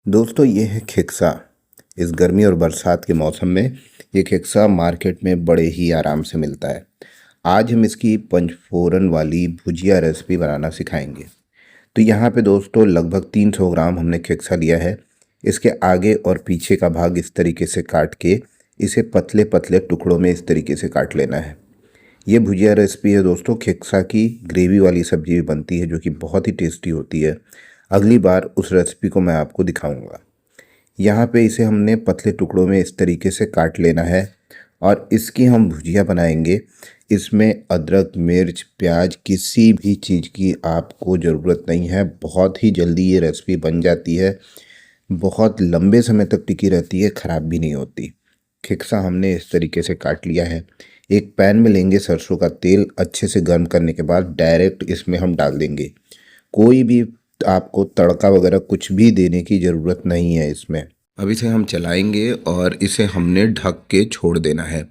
दोस्तों ये है खिक्सा। इस गर्मी और बरसात के मौसम में ये खिक्सा मार्केट में बड़े ही आराम से मिलता है। आज हम इसकी पंचफोरन वाली भुजिया रेसिपी बनाना सिखाएंगे। तो यहाँ पे दोस्तों लगभग 300 ग्राम हमने खिक्सा लिया है। इसके आगे और पीछे का भाग इस तरीके से काट के इसे पतले पतले टुकड़ों में इस तरीके से काट लेना है। ये भुजिया रेसिपी है दोस्तों। खिक्सा की ग्रेवी वाली सब्जी भी बनती है जो कि बहुत ही टेस्टी होती है। अगली बार उस रेसिपी को मैं आपको दिखाऊंगा। यहाँ पे इसे हमने पतले टुकड़ों में इस तरीके से काट लेना है और इसकी हम भुजिया बनाएंगे। इसमें अदरक, मिर्च, प्याज किसी भी चीज़ की आपको ज़रूरत नहीं है। बहुत ही जल्दी ये रेसिपी बन जाती है। बहुत लंबे समय तक टिकी रहती है, ख़राब भी नहीं होती। खिक्सा हमने इस तरीके से काट लिया है। एक पैन में लेंगे सरसों का तेल। अच्छे से गर्म करने के बाद डायरेक्ट इसमें हम डाल देंगे। कोई भी आपको तड़का वगैरह कुछ भी देने की ज़रूरत नहीं है इसमें। अब इसे हम चलाएंगे और इसे हमने ढक के छोड़ देना है।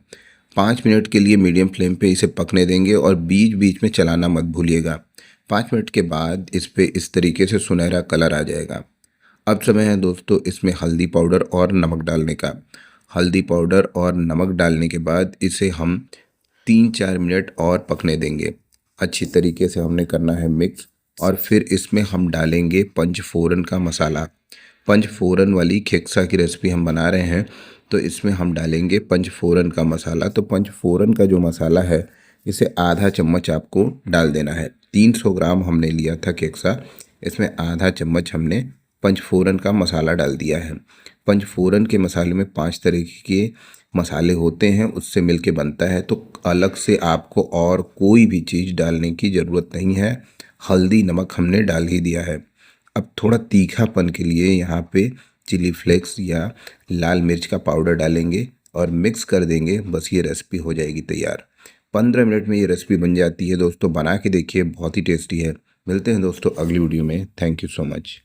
5 मिनट के लिए मीडियम फ्लेम पे इसे पकने देंगे और बीच बीच में चलाना मत भूलिएगा। 5 मिनट के बाद इस पे इस तरीके से सुनहरा कलर आ जाएगा। अब समय है दोस्तों इसमें हल्दी पाउडर और नमक डालने का। हल्दी पाउडर और नमक डालने के बाद इसे हम 3-4 मिनट और पकने देंगे। अच्छी तरीके से हमने करना है मिक्स और फिर इसमें हम डालेंगे पंचफोरन का मसाला। पंचफोरन वाली खिक्सा की रेसिपी हम बना रहे हैं तो इसमें हम डालेंगे पंचफोरन का मसाला। तो पंचफोरन का जो मसाला है इसे आधा चम्मच आपको डाल देना है। 300 ग्राम हमने लिया था खिक्सा, इसमें आधा चम्मच हमने पंचफोरन का मसाला डाल दिया है। पंचफोरन के मसाले में 5 तरह के मसाले होते हैं, उससे मिलके बनता है। तो अलग से आपको और कोई भी चीज़ डालने की ज़रूरत नहीं है। हल्दी नमक हमने डाल ही दिया है। अब थोड़ा तीखापन के लिए यहाँ पे चिली फ्लेक्स या लाल मिर्च का पाउडर डालेंगे और मिक्स कर देंगे। बस ये रेसिपी हो जाएगी तैयार। 15 मिनट में ये रेसिपी बन जाती है दोस्तों। बना के देखिए, बहुत ही टेस्टी है। मिलते हैं दोस्तों अगली वीडियो में। Thank you so much.